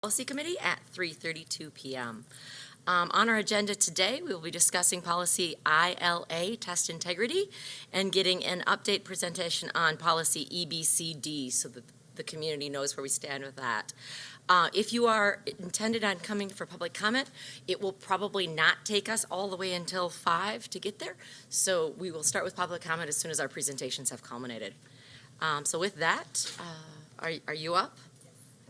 Policy Committee at 3:32 p.m. On our agenda today, we will be discussing policy ILA, test integrity, and getting an update presentation on policy EBCD so that the community knows where we stand with that. If you are intended on coming for public comment, it will probably not take us all the way until 5 to get there. So we will start with public comment as soon as our presentations have culminated. So with that, are you up?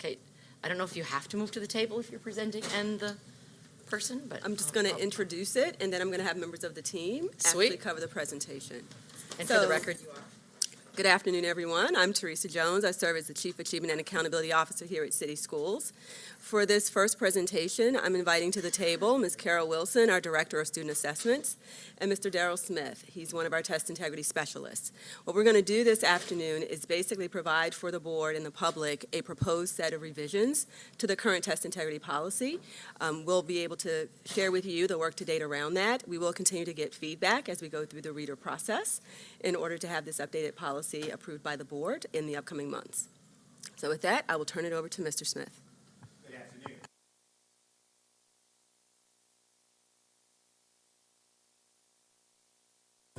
Okay. I don't know if you have to move to the table if you're presenting and the person, but I'm just going to introduce it, and then I'm going to have members of the team actually cover the presentation. And for the record, you are. Good afternoon, everyone. I'm Teresa Jones. I serve as the Chief Achievement and Accountability Officer here at City Schools. For this first presentation, I'm inviting to the table Ms. Carol Wilson, our Director of Student Assessments, and Mr. Daryl Smith. He's one of our test integrity specialists. What we're going to do this afternoon is basically provide for the board and the public a proposed set of revisions to the current test integrity policy. We'll be able to share with you the work to date around that. We will continue to get feedback as we go through the reader process in order to have this updated policy approved by the board in the upcoming months. So with that, I will turn it over to Mr. Smith. Good afternoon.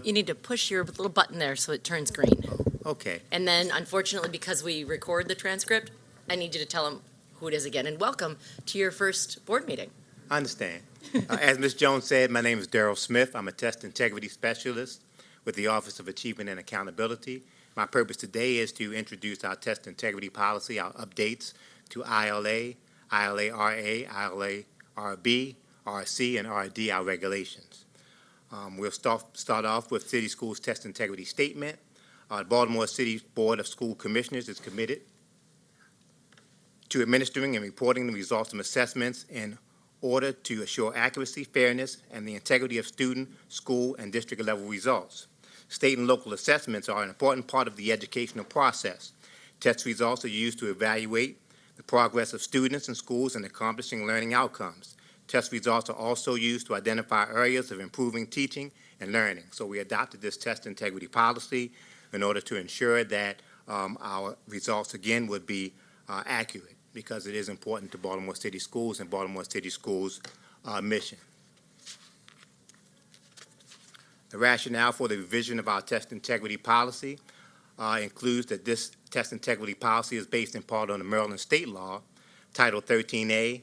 You need to push your little button there so it turns green. Okay. And then, unfortunately, because we record the transcript, I need you to tell them who it is again. And welcome to your first board meeting. I understand. As Ms. Jones said, my name is Daryl Smith. I'm a test integrity specialist with the Office of Achievement and Accountability. My purpose today is to introduce our test integrity policy, our updates to ILA, ILA-RA, ILA-RB, RC, and RD, our regulations. We'll start off with City Schools Test Integrity Statement. The Baltimore City Board of School Commissioners is committed to administering and reporting the results of assessments in order to assure accuracy, fairness, and the integrity of student, school, and district level results. State and local assessments are an important part of the educational process. Test results are used to evaluate the progress of students and schools in accomplishing learning outcomes. Test results are also used to identify areas of improving teaching and learning. So we adopted this test integrity policy in order to ensure that our results, again, would be accurate, because it is important to Baltimore City Schools and Baltimore City Schools' mission. The rationale for the revision of our test integrity policy includes that this test integrity policy is based in part on the Maryland State Law, Title 13A,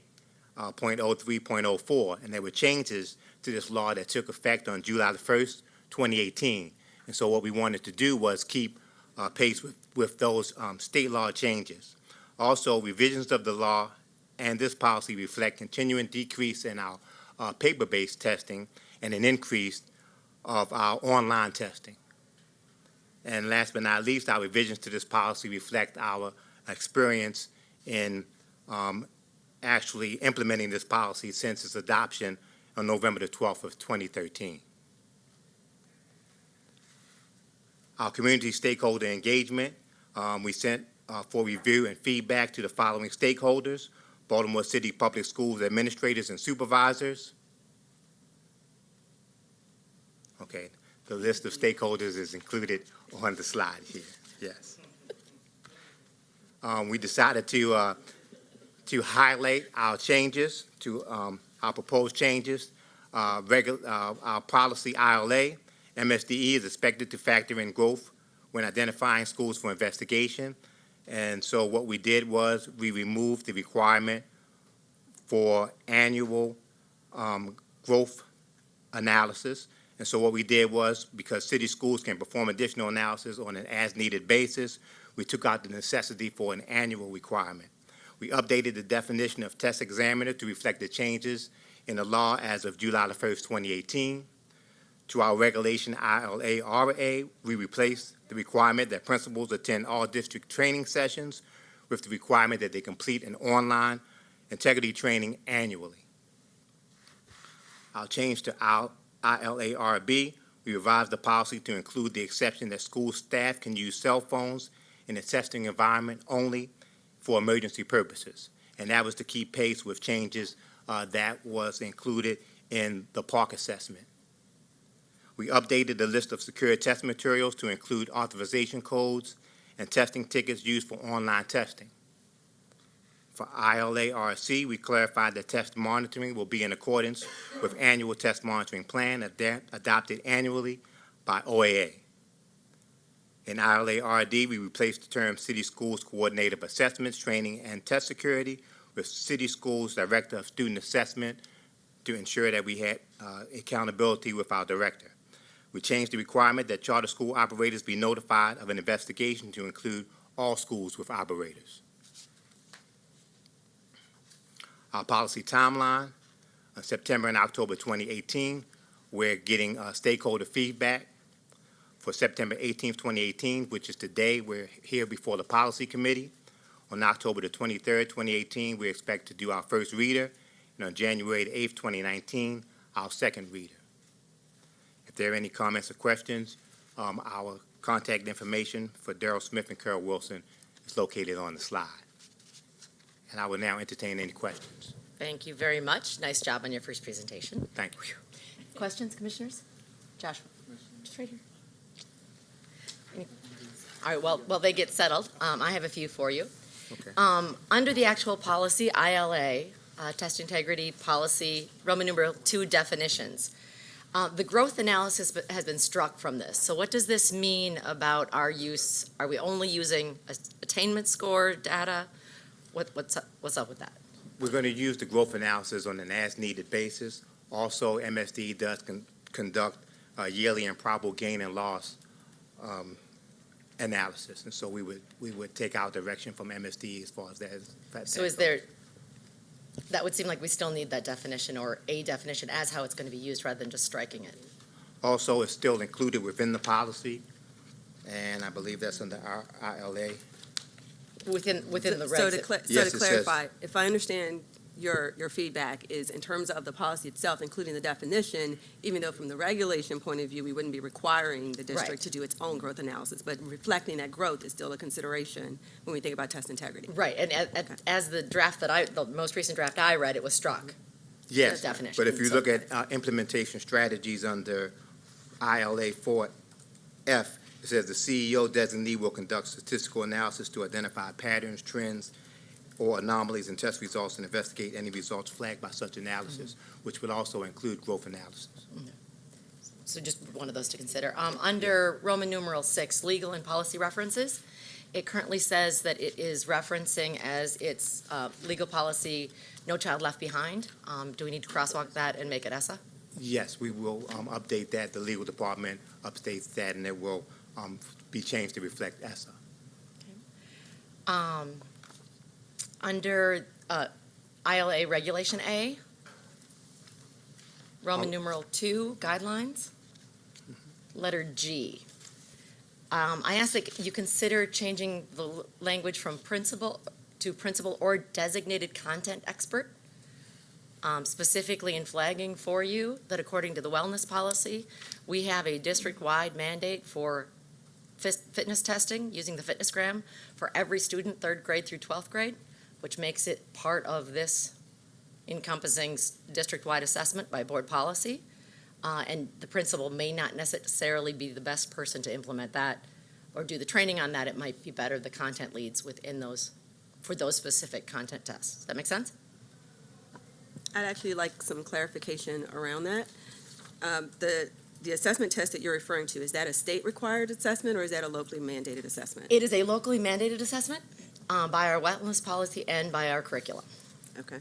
.03.04, and there were changes to this law that took effect on July the 1st, 2018. And so what we wanted to do was keep pace with those state law changes. Also, revisions of the law and this policy reflect continuing decrease in our paper-based testing and an increase of our online testing. And last but not least, our revisions to this policy reflect our experience in actually implementing this policy since its adoption on November the 12th of 2013. Our community stakeholder engagement, we sent for review and feedback to the following stakeholders: Baltimore City Public Schools administrators and supervisors. Okay, the list of stakeholders is included on the slide here, yes. We decided to highlight our changes, our proposed changes. Our policy ILA, MSDE is expected to factor in growth when identifying schools for investigation. And so what we did was we removed the requirement for annual growth analysis. And so what we did was, because city schools can perform additional analysis on an as-needed basis, we took out the necessity for an annual requirement. We updated the definition of test examiner to reflect the changes in the law as of July the 1st, 2018. To our regulation ILA-RA, we replaced the requirement that principals attend all district training sessions with the requirement that they complete an online integrity training annually. Our change to our ILA-RB, we revised the policy to include the exception that school staff can use cell phones in a testing environment only for emergency purposes. And that was to keep pace with changes that was included in the Park assessment. We updated the list of secure test materials to include authorization codes and testing tickets used for online testing. For ILA-RC, we clarified that test monitoring will be in accordance with annual test monitoring plan adopted annually by OAA. In ILA-RD, we replaced the term City Schools Coordinator of Assessments, Training, and Test Security with City Schools Director of Student Assessment to ensure that we had accountability with our director. We changed the requirement that charter school operators be notified of an investigation to include all schools with operators. Our policy timeline, September and October 2018, we're getting stakeholder feedback. For September 18th, 2018, which is today, we're here before the Policy Committee. On October the 23rd, 2018, we expect to do our first reader, and on January the 8th, 2019, our second reader. If there are any comments or questions, our contact information for Darrell Smith and Carol Wilson is located on the slide. And I will now entertain any questions. Thank you very much. Nice job on your first presentation. Thank you. Questions, Commissioners? Joshua? Just right here. All right, while they get settled, I have a few for you. Okay. Under the actual policy, ILA, Test Integrity Policy, Roman numeral 2 definitions, the growth analysis has been struck from this. So what does this mean about our use? Are we only using attainment score data? What's up with that? We're going to use the growth analysis on an as-needed basis. Also, MSD does conduct yearly and probable gain and loss analysis, and so we would take our direction from MSD as far as that. So is there, that would seem like we still need that definition or a definition as how it's going to be used rather than just striking it. Also, it's still included within the policy, and I believe that's under our ILA. Within the regs. So Yes, to it clarify, if I understand your feedback is in terms of the policy itself, including the definition, even though from the regulation point of view, we wouldn't be requiring the district Right. to do its own growth analysis, but reflecting that growth is still a consideration when we think about test integrity. Right, and as the draft the most recent draft I read, it was struck. Yes, definition. but if you look at implementation strategies under ILA 4F, it says the CEO designee will conduct statistical analysis to identify patterns, trends, or anomalies in test results and investigate any results flagged by such analysis, which would also include growth analysis. So just one of those to consider. Under Roman numeral 6, legal and policy references, it currently says that it is referencing as its legal policy, No Child Left Behind. Do we need to crosswalk that and make it ESSA? Yes, we will update that. The legal department updates that, and it will be changed to reflect ESSA. Under ILA Regulation A, Roman numeral 2, guidelines, letter G. I ask that you consider changing the language from principal to principal or designated content expert, specifically in flagging for you that according to the wellness policy, we have a district-wide mandate for fitness testing using the fitnessgram for every student, 3rd grade through 12th grade, which makes it part of this encompassing district-wide assessment by board policy. And the principal may not necessarily be the best person to implement that or do the training on that. It might be better the content leads within those, for those specific content tests. Does that make sense? I'd actually like some clarification around that. The assessment test that you're referring to, is that a state-required assessment or is that a locally mandated assessment? It is a locally mandated assessment by our wellness policy and by our curriculum. Okay.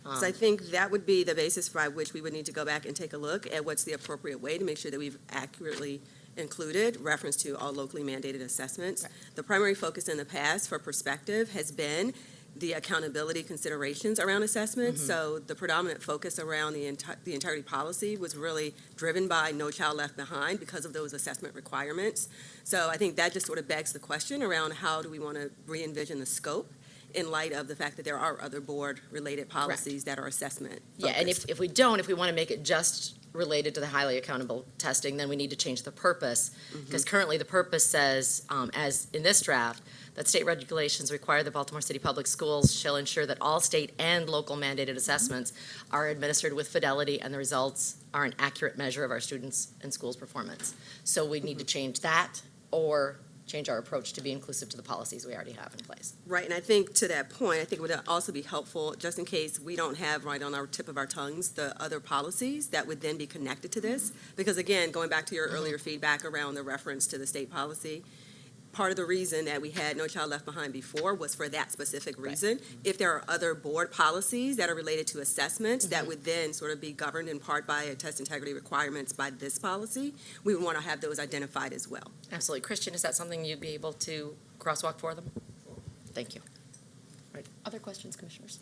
So I think that would be the basis by which we would need to go back and take a look at what's the appropriate way to make sure that we've accurately included reference to all locally mandated assessments. Right. The primary focus in the past for perspective has been the accountability considerations around assessments. So the predominant focus around the integrity policy was really driven by No Child Left Behind because of those assessment requirements. So I think that just sort of begs the question around how do we want to re-envision the scope in light of the fact that there are other board-related policies that are assessment Yeah, and focused. if we don't, if we want to make it just related to the highly accountable testing, then we need to change the purpose. Because currently the purpose says, as in this draft, that state regulations require the Baltimore City Public Schools shall ensure that all state and local mandated assessments are administered with fidelity and the results are an accurate measure of our students and schools' performance. So we need to change that or change our approach to be inclusive to the policies we already have in place. Right, and I think to that point, I think it would also be helpful, just in case we don't have right on our tip of our tongues the other policies that would then be connected to this. Because again, going back to your earlier feedback around the reference to the state policy, part of the reason that we had No Child Left Behind before was for that specific reason. If there are other board policies that are related to assessments that would then sort of be governed in part by test integrity requirements by this policy, we would want to have those identified as well. Absolutely. Christian, is that something you'd be able to crosswalk for them? Thank you. All right. Other questions, commissioners?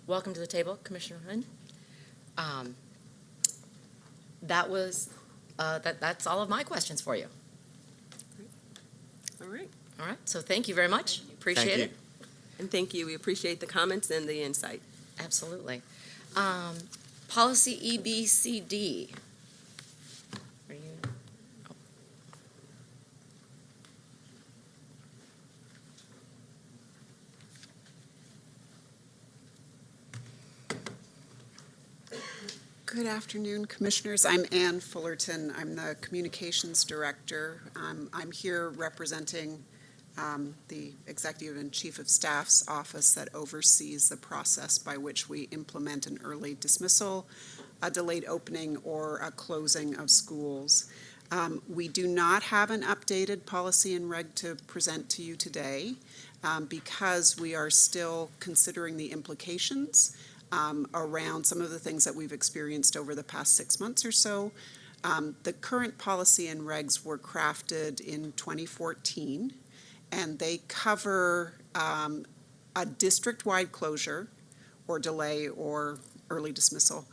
Welcome to the table, Commissioner Huynh. That's all of my questions for you. All right, All right, so thank you very much. Appreciate Thank you. it. and thank you. We appreciate the comments and the insight. Absolutely. Policy EBCD. Are you? oh. Good afternoon, Commissioners. I'm Ann Fullerton. I'm the Communications Director. I'm here representing the Executive and Chief of Staff's office that oversees the process by which we implement an early dismissal, a delayed opening, or a closing of schools. We do not have an updated policy and reg to present to you today because we are still considering the implications around some of the things that we've experienced over the past 6 months or so. The current policy and regs were crafted in 2014, and they cover a district-wide closure or delay or early dismissal,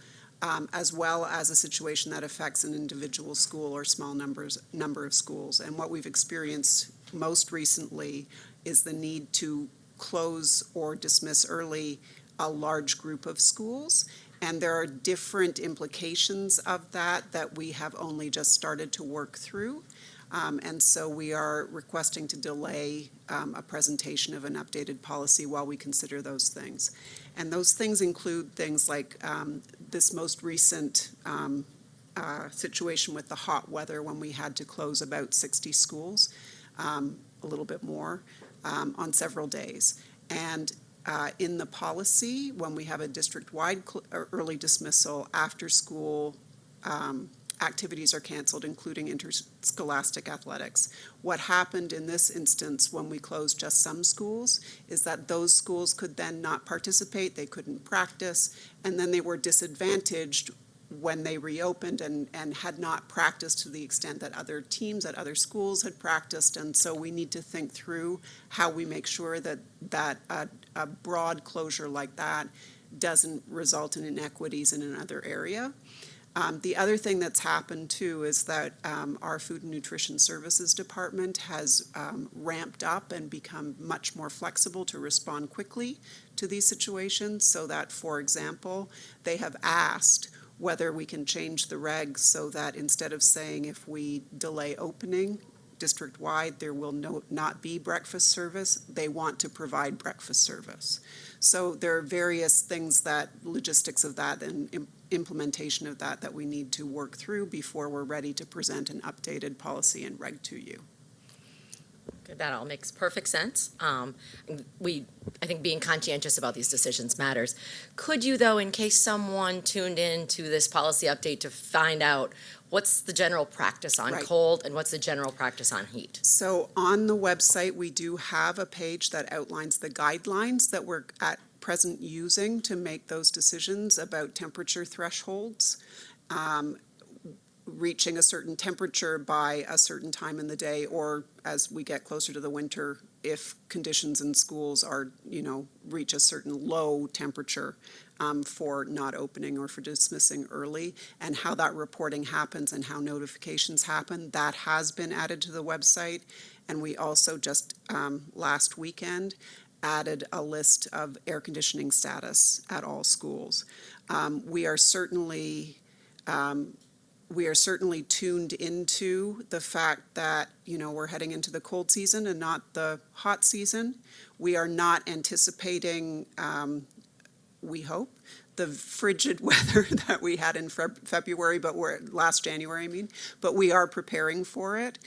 as well as a situation that affects an individual school or small number of schools. And what we've experienced most recently is the need to close or dismiss early a large group of schools, and there are different implications of that we have only just started to work through. And so we are requesting to delay a presentation of an updated policy while we consider those things. And those things include things like this most recent situation with the hot weather when we had to close about 60 schools, a little bit more, on several days. And in the policy, when we have a district-wide early dismissal, after-school activities are canceled, including interscholastic athletics. What happened in this instance when we closed just some schools is that those schools could then not participate, they couldn't practice, and then they were disadvantaged when they reopened and had not practiced to the extent that other teams at other schools had practiced. And so we need to think through how we make sure that a broad closure like that doesn't result in inequities in another area. The other thing that's happened too is that our Food and Nutrition Services Department has ramped up and become much more flexible to respond quickly to these situations, so that, for example, they have asked whether we can change the regs so that instead of saying if we delay opening district-wide, there will not be breakfast service, they want to provide breakfast service. So there are various things logistics of that and implementation of that we need to work through before we're ready to present an updated policy and reg to you. That all makes perfect sense. I think being conscientious about these decisions matters. Could you, though, in case someone tuned in to this policy update to find out what's the general practice on cold and what's the general practice on heat? So on the website, we do have a page that outlines the guidelines that we're at present using to make those decisions about temperature thresholds. Reaching a certain temperature by a certain time in the day, or as we get closer to the winter, if conditions in schools are, reach a certain low temperature for not opening or for dismissing early, and how that reporting happens and how notifications happen, that has been added to the website. And we also just last weekend added a list of air conditioning status at all schools. We are certainly tuned into the fact that, we're heading into the cold season and not the hot season. We are not anticipating we hope, the frigid weather that we had in February, last January, I mean, but we are preparing for it.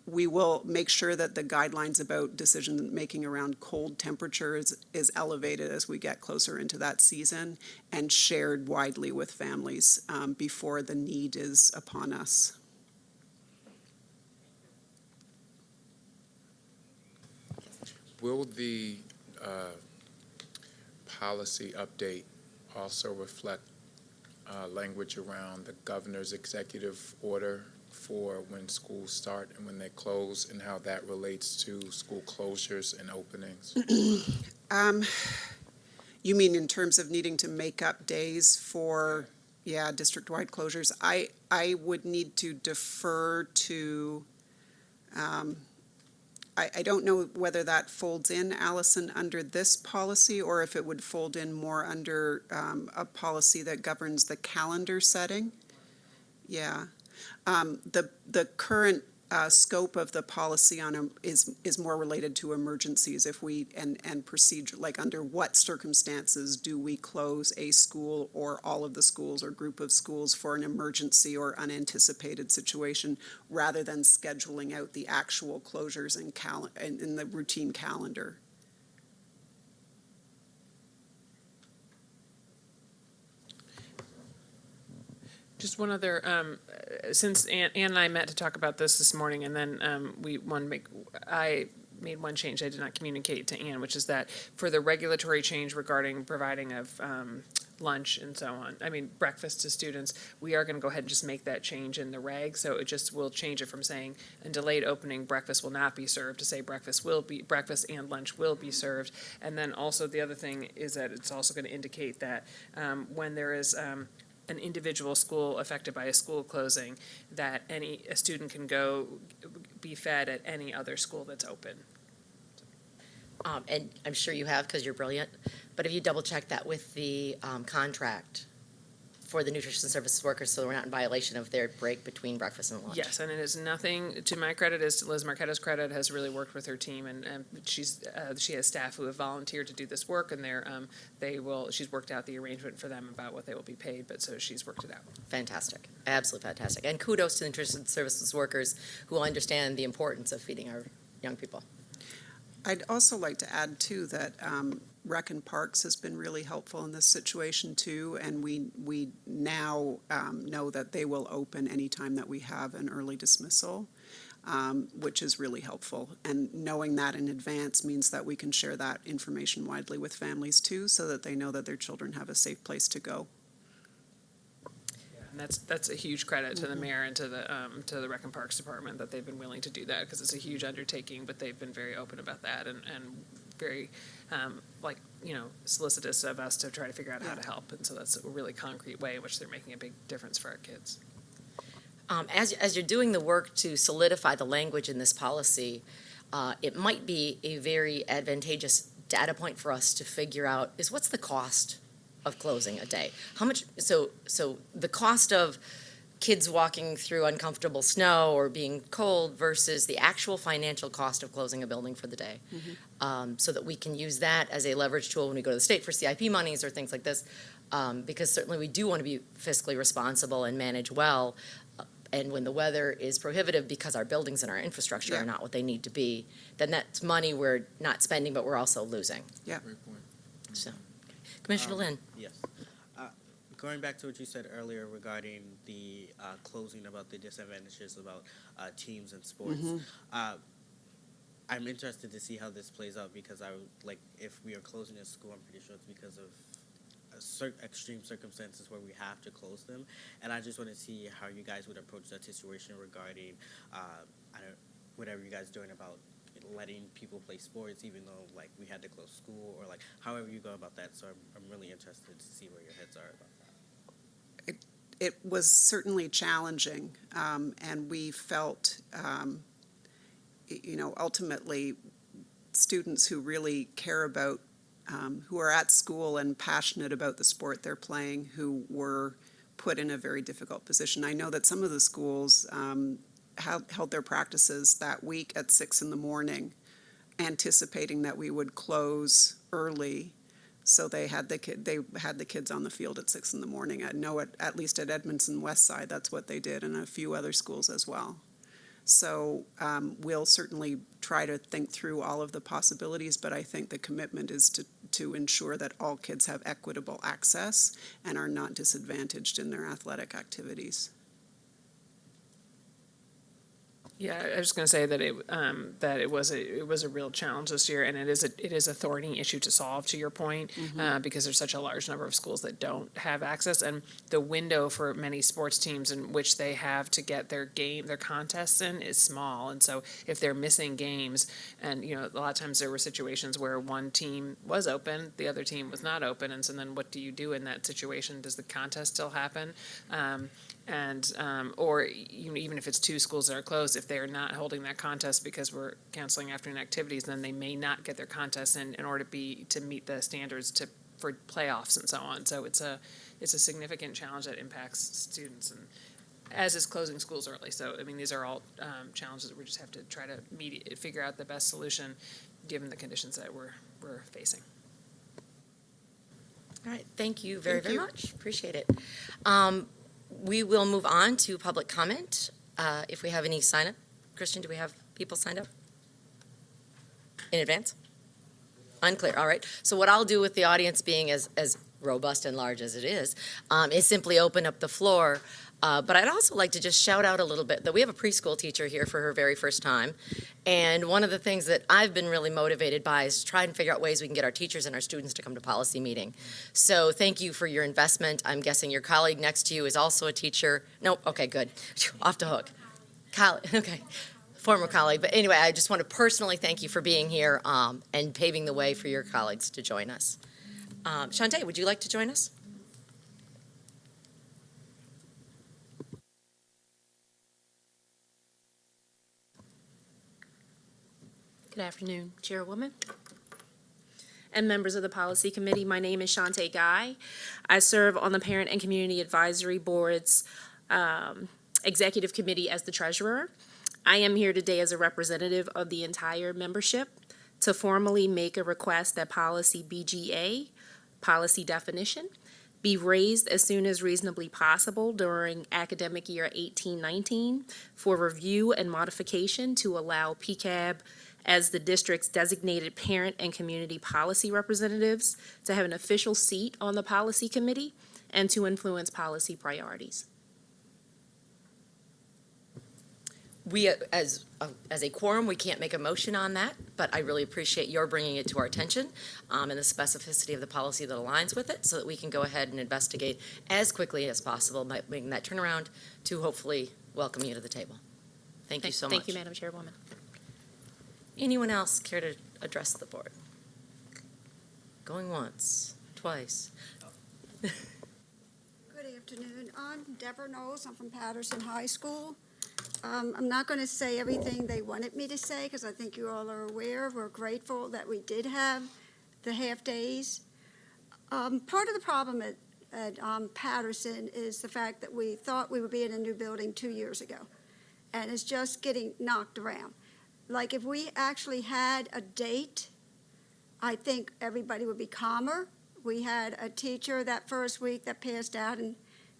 We will make sure that the guidelines about decision-making around cold temperatures is elevated as we get closer into that season and shared widely with families before the need is upon us. Will the policy update also reflect language around the governor's executive order for when schools start and when they close, and how that relates to school closures and openings? You mean in terms of needing to make up days for, district-wide closures? I would need to defer to, I don't know whether that folds in, Allison, under this policy, or if it would fold in more under a policy that governs the calendar setting. Yeah. The current scope of the policy is more related to emergencies. If we, and procedure, like under what circumstances do we close a school or all of the schools or group of schools for an emergency or unanticipated situation, rather than scheduling out the actual closures in the routine calendar. Just one other, since Ann and I met to talk about this morning, and then I made one change I did not communicate to Ann, which is that for the regulatory change regarding providing of lunch and so on, breakfast to students, we are going to go ahead and just make that change in the reg. So it just will change it from saying a delayed opening, breakfast will not be served, to say breakfast and lunch will be served. And then also the other thing is that it's also going to indicate that when there is an individual school affected by a school closing, that a student can go be fed at any other school that's open. And I'm sure you have, because you're brilliant, but have you double-checked that with the contract for the nutrition services workers, so we're not in violation of their break between breakfast and lunch? Yes, and it is nothing, to my credit, is to Liz Marquetta's credit, has really worked with her team, and she has staff who have volunteered to do this work, and she's worked out the arrangement for them about what they will be paid, but so she's worked it out. Fantastic, absolutely fantastic. And kudos to the nutrition services workers who understand the importance of feeding our young people. I'd also like to add, too, that Rec and Parks has been really helpful in this situation, too, and we now know that they will open anytime that we have an early dismissal, which is really helpful. And knowing that in advance means that we can share that information widely with families, too, so that they know that their children have a safe place to go. And that's a huge credit to the mayor and to the Rec and Parks Department that they've been willing to do that, because it's a huge undertaking, but they've been very open about that and very solicitous of us to try to figure out how to help. And so that's a really concrete way in which they're making a big difference for our kids. As you're doing the work to solidify the language in this policy, it might be a very advantageous data point for us to figure out is what's the cost of closing a day? How much? So the cost of kids walking through uncomfortable snow or being cold versus the actual financial cost of closing a building for the day, so that we can use that as a leverage tool when we go to the state for CIP monies or things like this, because certainly we do want to be fiscally responsible and manage well. And when the weather is prohibitive because our buildings and our infrastructure are not what they need to be, then that's money we're not spending, but we're also losing. Yeah. Great point. So, Commissioner Lynn. Yes. Going back to what you said earlier regarding the closing, about the disadvantages about teams and sports, I'm interested to see how this plays out, because if we are closing a school, I'm pretty sure it's because of extreme circumstances where we have to close them, and I just want to see how you guys would approach that situation regarding whatever you guys are doing about letting people play sports even though we had to close school, or however you go about that. So I'm really interested to see where your heads are about that. It was certainly challenging, and we felt, ultimately, students who really care about, who are at school and passionate about the sport they're playing, who were put in a very difficult position. I know that some of the schools held their practices that week at 6 a.m, anticipating that we would close early So they had the kids on the field at 6 in the morning. I know at least at Edmondson West Side, that's what they did, and a few other schools as well. So we'll certainly try to think through all of the possibilities, but I think the commitment is to ensure that all kids have equitable access and are not disadvantaged in their athletic activities. Yeah, I was going to say that it was a real challenge this year, and it is a thorny issue to solve. To your point, because there's such a large number of schools that don't have access, and the window for many sports teams in which they have to get their contests in is small, and so if they're missing games, and a lot of times there were situations where one team was open, the other team was not open, and so then what do you do in that situation? Does the contest still happen? Or even if it's two schools that are closed, if they're not holding that contest because we're canceling afternoon activities, then they may not get their contest in order to meet the standards for playoffs and so on. So it's a significant challenge that impacts students, and as is closing schools early. So these are all challenges that we just have to try to figure out the best solution given the conditions that we're facing. All right, thank you very Thank you. much. Appreciate it. We will move on to public comment. If we have any sign up. Christian, do we have people signed up in advance? Unclear. All right. So what I'll do with the audience being as robust and large as it is simply open up the floor. But I'd also like to just shout out a little bit that we have a preschool teacher here for her very first time. And one of the things that I've been really motivated by is to try and figure out ways we can get our teachers and our students to come to policy meeting. So thank you for your investment. I'm guessing your colleague next to you is also a teacher. Nope. Okay, good. Off the hook. Okay. Former colleague. But anyway, I just want to personally thank you for being here and paving the way for your colleagues to join us. Shantae, would you like to join us? Good afternoon, Chairwoman and members of the Policy Committee. My name is Shantae Guy. I serve on the Parent and Community Advisory Board's Executive Committee as the Treasurer. I am here today as a representative of the entire membership to formally make a request that policy BGA, policy definition, be raised as soon as reasonably possible during academic year 18-19 for review and modification to allow PCAB as the district's designated parent and community policy representatives to have an official seat on the policy committee and to influence policy priorities. We, as a quorum, we can't make a motion on that, but I really appreciate your bringing it to our attention and the specificity of the policy that aligns with it so that we can go ahead and investigate as quickly as possible by making that turnaround to hopefully welcome you to the table. Thank you so much. Thank you, Madam Chairwoman. Anyone else care to address the board? Going once, twice. Good afternoon. I'm Deborah Knowles. I'm from Patterson High School. I'm not going to say everything they wanted me to say because I think you all are aware. We're grateful that we did have the half days. Part of the problem at Patterson is the fact that we thought we would be in a new building 2 years ago, and it's just getting knocked around. Like if we actually had a date, I think everybody would be calmer. We had a teacher that first week that passed out, and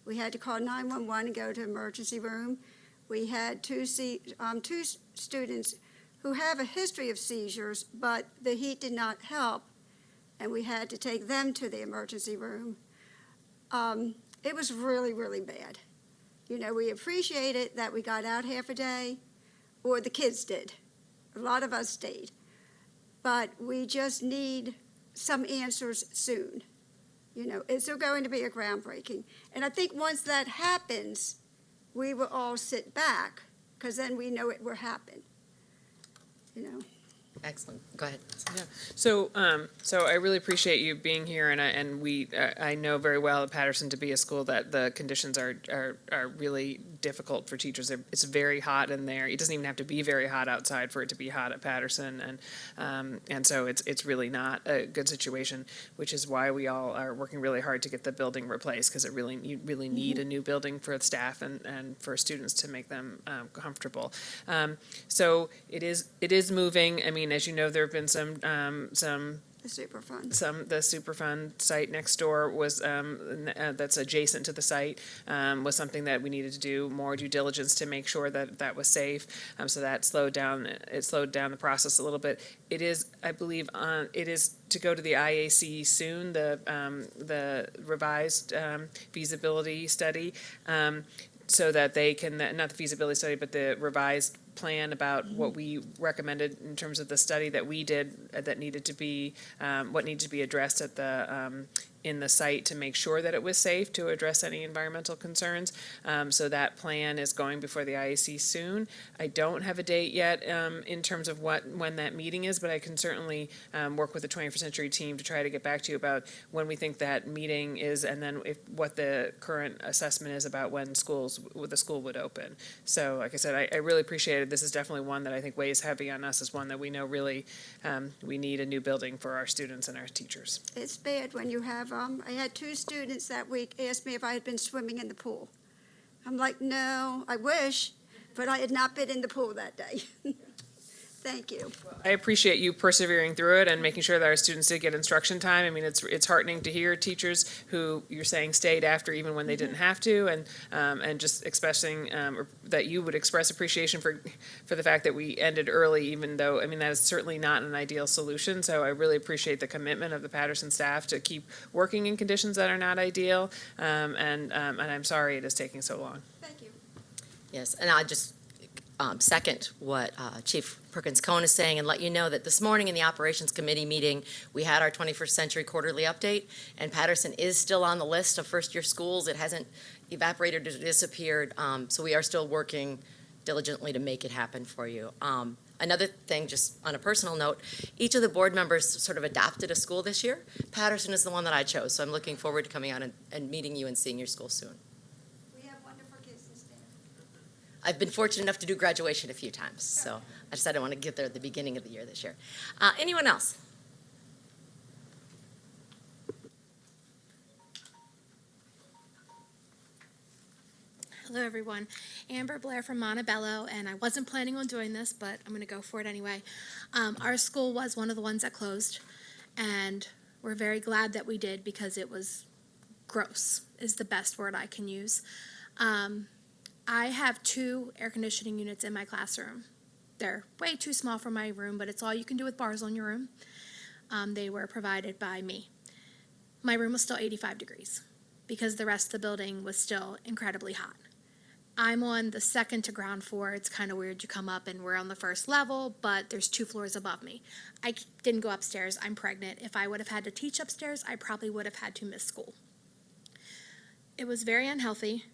we had to call 911 and go to emergency room. We had two students who have a history of seizures, but the heat did not help, and we had to take them to the emergency room. It was really, really bad. We appreciated that we got out half a day, or the kids did. A lot of us stayed. But we just need some answers soon. Is there going to be a groundbreaking? And I think once that happens, we will all sit back, because then we know it will happen. Excellent. Go ahead. Yeah. So I really appreciate you being here, and I know very well at Patterson to be a school that the conditions are really difficult for teachers. It's very hot in there. It doesn't even have to be very hot outside for it to be hot at Patterson, and so it's really not a good situation, which is why we all are working really hard to get the building replaced, because you really need a new building for staff and for students to make them comfortable. So it is moving. As you know, there have been some The Superfund. The Superfund site next door was, that's adjacent to the site, was something that we needed to do more due diligence to make sure that that was safe. So that slowed down the process a little bit. It is, I believe, it is to go to the IAC soon, the revised feasibility study, so that they can, not the feasibility study, but the revised plan about what we recommended in terms of the study that we did that needed to be, what needed to be addressed at the, in the site to make sure that it was safe to address any environmental concerns. So that plan is going before the IAC soon. I don't have a date yet in terms of when that meeting is, but I can certainly work with the 21st Century team to try to get back to you about when we think that meeting is, and then what the current assessment is about when the school would open. So like I said, I really appreciate it. This is definitely one that I think weighs heavy on us, as one that we know really we need a new building for our students and our teachers. It's bad when you have, I had 2 students that week ask me if I had been swimming in the pool. I'm like, no, I wish, but I had not been in the pool that day. Thank you. I appreciate you persevering through it and making sure that our students did get instruction time. I mean, it's heartening to hear teachers who you're saying stayed after even when they didn't have to, and just expressing that you would express appreciation for the fact that we ended early, even though, I mean, that is certainly not an ideal solution. So I really appreciate the commitment of the Patterson staff to keep working in conditions that are not ideal, and I'm sorry it is taking so long. Thank you. Yes, and I just second what Chief Perkins-Cohen is saying and let you know that this morning in the Operations Committee meeting, we had our 21st Century Quarterly Update, and Patterson is still on the list of first-year schools. It hasn't evaporated or disappeared, so we are still working diligently to make it happen for you. Another thing, just on a personal note, each of the board members sort of adopted a school this year. Patterson is the one that I chose, so I'm looking forward to coming out and meeting you and seeing your school soon. We have wonderful kids and staff. I've been fortunate enough to do graduation a few times, so I decided I want to get there at the beginning of the year this year. Anyone else? Hello, everyone. Amber Blair from Montebello, and I wasn't planning on doing this, but I'm going to go for it anyway. Our school was one of the ones that closed, and we're very glad that we did because it was gross, is the best word I can use. I have 2 air conditioning units in my classroom. They're way too small for my room, but it's all you can do with bars on your room. They were provided by me. My room was still 85 degrees because the rest of the building was still incredibly hot. I'm on the second to ground floor. It's kind of weird. You come up and we're on the first level, but there's 2 floors above me. I didn't go upstairs. I'm pregnant. If I would have had to teach upstairs, I probably would have had to miss school. It was very unhealthy,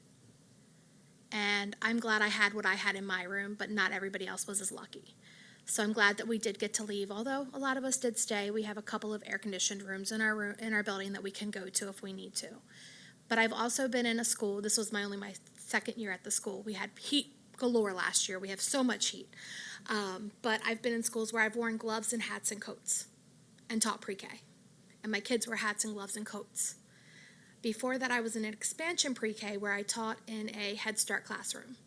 and I'm glad I had what I had in my room, but not everybody else was as lucky. So I'm glad that we did get to leave, although a lot of us did stay. We have a couple of air-conditioned rooms in our building that we can go to if we need to. But I've also been in a school. This was only my second year at the school. We had heat galore last year. We have so much heat. But I've been in schools where I've worn gloves and hats and coats and taught pre-K. And my kids wore hats and gloves and coats. Before that, I was in an expansion pre-K where I taught in a Head Start classroom.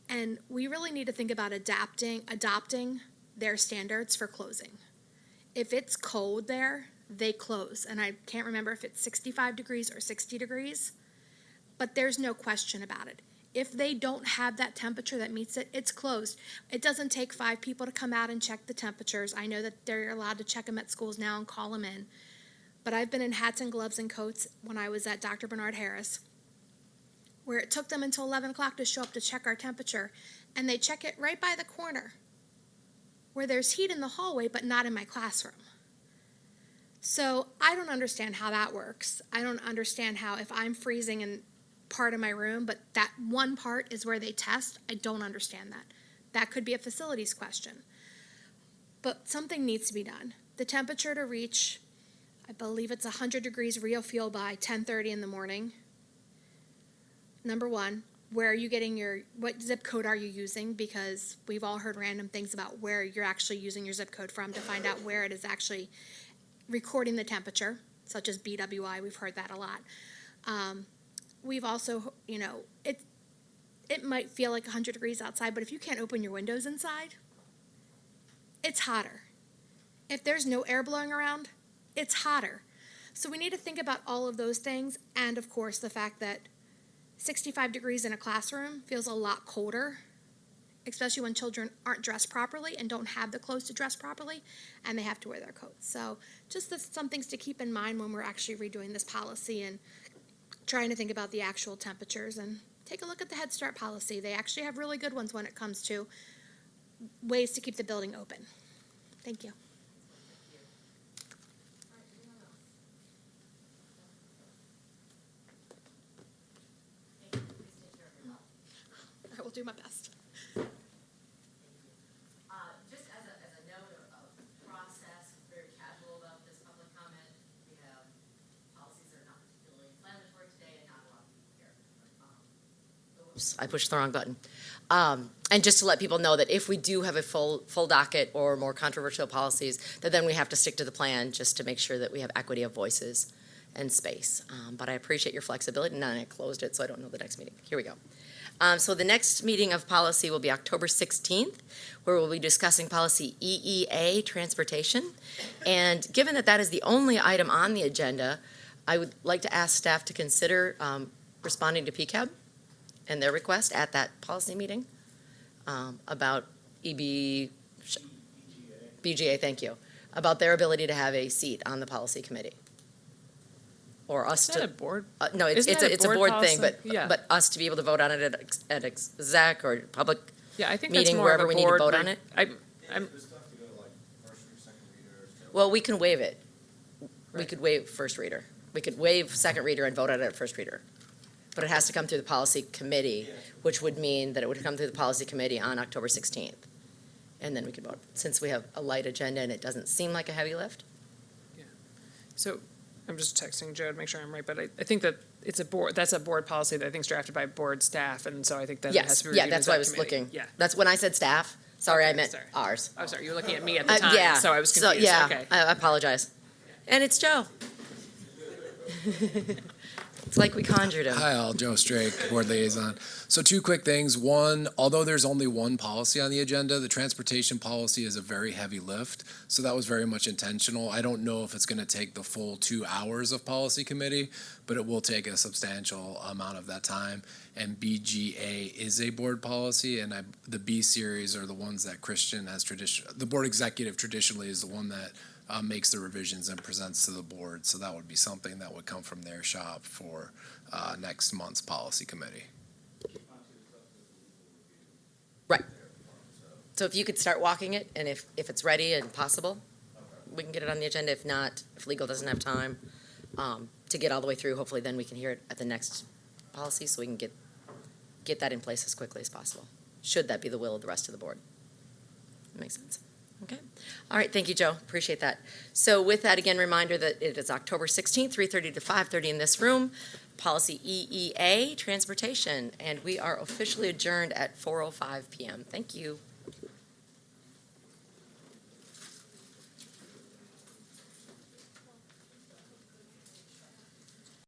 And we really need to think about adopting their standards for closing. If it's cold there, they close. And I can't remember if it's 65 degrees or 60 degrees, but there's no question about it. If they don't have that temperature that meets it, it's closed. It doesn't take 5 people to come out and check the temperatures. I know that they're allowed to check them at schools now and call them in. But I've been in hats and gloves and coats when I was at Dr. Bernard Harris, where it took them until 11 o'clock to show up to check our temperature, and they check it right by the corner, where there's heat in the hallway but not in my classroom. So I don't understand how that works. I don't understand how if I'm freezing in part of my room, but that one part is where they test, I don't understand that. That could be a facilities question. But something needs to be done. The temperature to reach, I believe it's 100 degrees real fuel by 10:30 in the morning. Number one, where are you getting what zip code are you using? Because we've all heard random things about where you're actually using your zip code from to find out where it is actually recording the temperature, such as BWI. We've heard that a lot. We've also, it might feel like 100 degrees outside, but if you can't open your windows inside, it's hotter. if there's no air blowing around, it's hotter. So we need to think about all of those things, and of course, the fact that 65 degrees in a classroom feels a lot colder, especially when children aren't dressed properly and don't have the clothes to dress properly, and they have to wear their coats. So just some things to keep in mind when we're actually redoing this policy and trying to think about the actual temperatures. And take a look at the Head Start policy. They actually have really good ones when it comes to ways to keep the building open. Thank you. I will do my best. Just as a note of process, very casual about this public comment, we have policies that are not particularly inflammatory today and not a lot of people here. Oops, I pushed the wrong button. And just to let people know that if we do have a full docket or more controversial policies, that then we have to stick to the plan just to make sure that we have equity of voices and space. But I appreciate your flexibility, and I closed it, so I don't know the next meeting. Here we go. So the next meeting of policy will be October 16th, where we'll be discussing policy EEA, transportation. And given that that is the only item on the agenda, I would like to ask staff to consider responding to PCAB and their request at that policy meeting about BGA, thank you, about their ability to have a seat on the policy committee. Or us Is that to. a board? No, it's Isn't that a board thing, policy? Yeah. but us to be able to vote on it at exec or public, Yeah, I think that's meeting more of a wherever we need to board, vote like, on it? I'm, well, we can waive it. We could waive first reader. We could waive second reader and vote on it at first reader. But it has to come through the policy committee, which would mean that it would come through the policy committee on October 16th. And then we could vote, since we have a light agenda and it doesn't seem like a heavy lift. so, I'm just texting Joe to make sure I'm right, but I think that it's that's a board policy that I think is drafted by board staff, and so I think that it has Yes, to be yeah, reviewed that's as why I a was committee. looking. Yeah. That's when I said staff. Sorry, I Okay, meant sorry. ours. Oh, sorry, you were looking at me at the time, Yeah. so I was confused. So, yeah, Okay. I apologize. And it's Joe. It's like we conjured him. Hi, all. Joe Strake, Board Liaison. So 2 quick things. One, although there's only one policy on the agenda, the transportation policy is a very heavy lift. So that was very much intentional. I don't know if it's going to take the full 2 hours of policy committee, but it will take a substantial amount of that time. And BGA is a board policy, and the B series are the ones that Christian has the board executive traditionally is the one that makes the revisions and presents to the board. So that would be something that would come from their shop for next month's policy committee. Right. So if you could start walking it, and if it's ready and possible, we can get it on the agenda. If not, if legal doesn't have time to get all the way through, hopefully then we can hear it at the next policy, so we can get that in place as quickly as possible, should that be the will of the rest of the board. That makes sense. Okay. All right. Thank you, Joe. Appreciate that. So with that, again, reminder that it is October 16th, 3:30 to 5:30 in this room. Policy EEA, transportation. And we are officially adjourned at 4:05 p.m. Thank you.